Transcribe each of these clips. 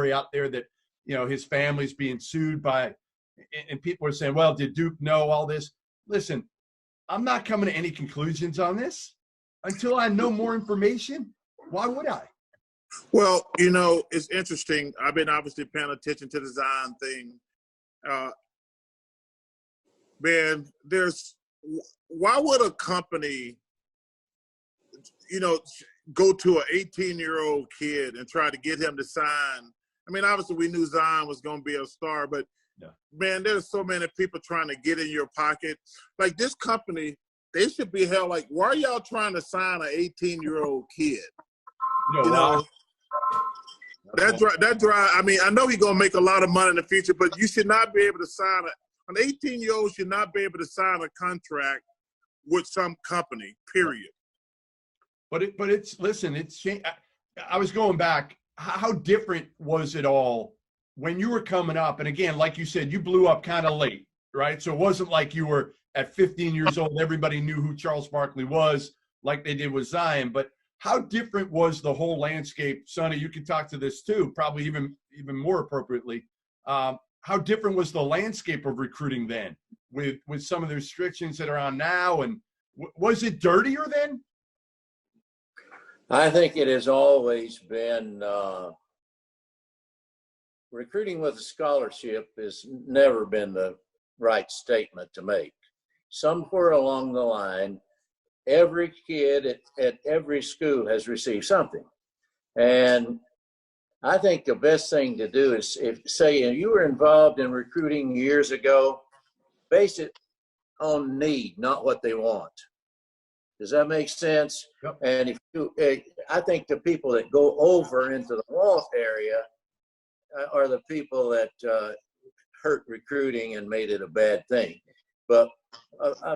story out there that, his family's being sued by, and people are saying, well, did Duke know all this? Listen, I'm not coming to any conclusions on this until I know more information. Why would I? Well, it's interesting. I've been obviously paying attention to the Zion thing. Man, why would a company, go to an 18-year-old kid and try to get him to sign? I mean, obviously we knew Zion was going to be a star, but man, there's so many people trying to get in your pocket. Like this company, they should be held like, why are y'all trying to sign an 18-year-old kid? That drive. I mean, I know he's gonna make a lot of money in the future, but you should not be able to sign an 18-year-old should not be able to sign a contract with some company. Period. But it's I was going back. How different was it all when you were coming up? And again, like you said, you blew up kind of late, right? So it wasn't like you were at 15 years old. Everybody knew who Charles Barkley was, like they did with Zion. But how different was the whole landscape? Sonny, you can talk to this too, probably even more appropriately. How different was the landscape of recruiting then with some of the restrictions that are on now? And was it dirtier then? I think it has always been recruiting with a scholarship has never been the right statement to make. Somewhere along the line, every kid at every school has received something. And I think the best thing to do is, if say you were involved in recruiting years ago, base it on need, not what they want. Does that make sense? Yep. And I think the people that go over into the Walt area are the people that hurt recruiting and made it a bad thing. But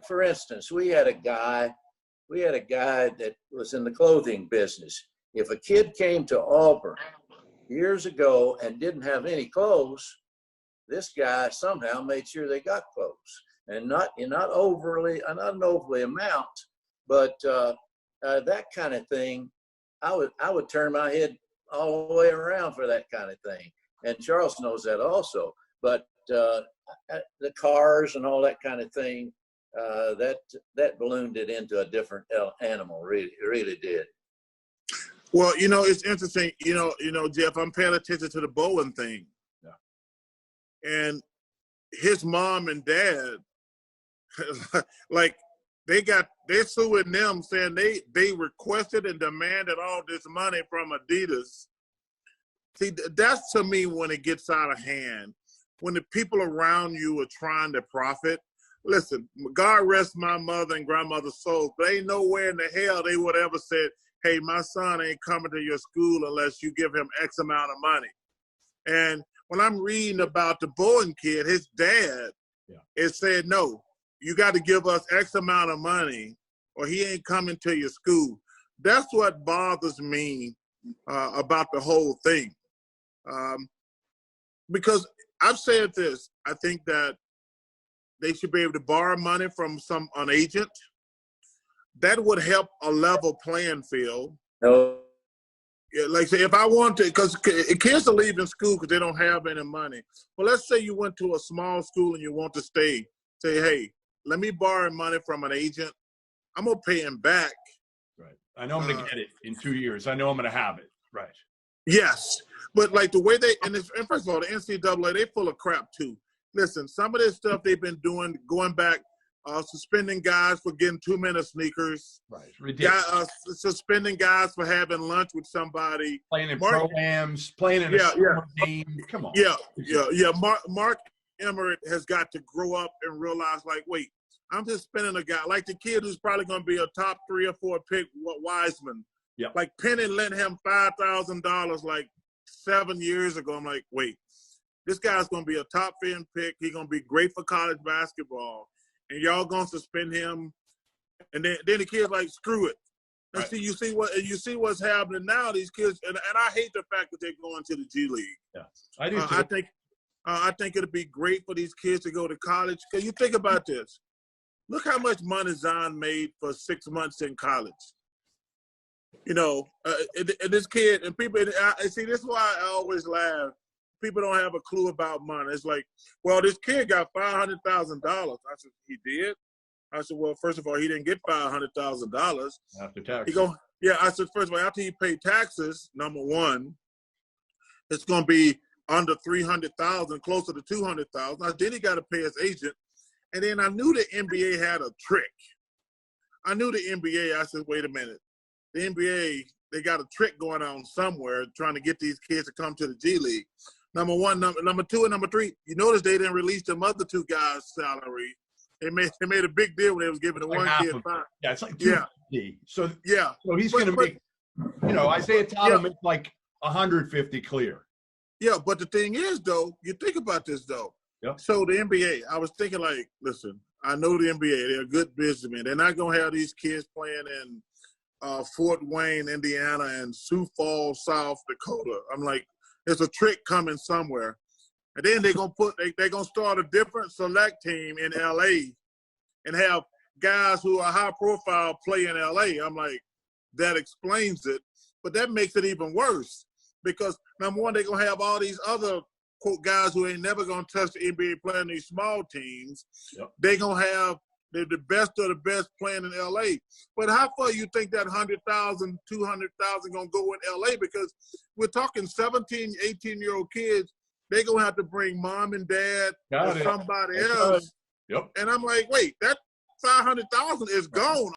for instance, we had a guy that was in the clothing business. If a kid came to Auburn years ago and didn't have any clothes, this guy somehow made sure they got clothes, and not an overly amount, but that kind of thing. I would turn my head all the way around for that kind of thing, and Charles knows that also. But the cars and all that kind of thing, that ballooned it into a different animal. Really, it really did. Well, it's interesting. Jeff, I'm paying attention to the Bowen thing. Yeah. And his mom and dad, like they're suing them, saying they requested and demanded all this money from Adidas. See, that's to me when it gets out of hand. When the people around you are trying to profit. Listen, God rest my mother and grandmother's souls, but ain't nowhere in the hell they would ever said, hey, my son ain't coming to your school unless you give him X amount of money. And when I'm reading about the Bowen kid, his dad has said, no, you got to give us X amount of money or he ain't coming to your school. That's what bothers me about the whole thing. Because I've said this, I think that they should be able to borrow money from an agent. That would help a level playing field. No. Yeah, like say if I want to, because kids are leaving school because they don't have any money. Well, let's say you went to a small school and you want to stay. Say, hey, let me borrow money from an agent. I'm gonna pay him back. Right. I know I'm gonna get it in 2 years. I know I'm gonna have it. Right. Yes, but like the way and first of all, the NCAA, they full of crap too. Listen, some of this stuff they've been doing, going back, suspending guys for getting too many sneakers. Right. Ridiculous. Suspending guys for having lunch with somebody. Playing in pro-ams, playing in a summer game. Come on. Yeah. Mark Emmert has got to grow up and realize, like, wait, I'm just spending a guy, like the kid who's probably going to be a top 3 or 4 pick, Wiseman. Yeah. Like Penny lent him $5,000 like 7 years ago. I'm like, wait, this guy's going to be a top 10 pick. He's going to be great for college basketball. And y'all going to suspend him. And then the kid's like, screw it. And right. you see what's happening now. These kids, and I hate the fact that they're going to the G League. Yeah, I do too. I think it'd be great for these kids to go to college. Because you think about this. Look how much money Zion made for 6 months in college. You know, and this kid and people. See, this is why I always laugh. People don't have a clue about money. It's like, well, this kid got $500,000. I said, he did. I said, well, first of all, he didn't get $500,000 after taxes. He go, yeah. I said, first of all, after he paid taxes, number one, it's going to be under $300,000, closer to $200,000. Then he got to pay his agent, and then I knew the NBA had a trick. I knew the NBA. I said, wait a minute, the NBA, they got a trick going on somewhere, trying to get these kids to come to the G League. Number one, number two, and number three. You notice they didn't release them other two guys' salary. They made a big deal when they was giving the one kid $5. Yeah, it's like $250. So yeah, so he's going to make, you know, Isaiah Tyler makes like $150 clear. Yeah, but the thing is, though, you think about this, though. Yep. So the NBA, I was thinking, like, listen, I know the NBA, they're good businessmen. They're not going to have these kids playing in Fort Wayne, Indiana, and Sioux Falls, South Dakota. I'm like, there's a trick coming somewhere. And then they're gonna start a different select team in LA and have guys who are high profile play in LA. I'm like, that explains it. But that makes it even worse because number one, they're gonna have all these other quote guys who ain't never gonna touch the NBA playing these small teams. Yep. They're gonna have the best of the best playing in LA. But how far you think that 100,000, 200,000 gonna go in LA? Because we're talking 17, 18-year-old kids. They're going to have to bring mom and dad or somebody else. Yep. And I'm like, wait, that 500,000 is gone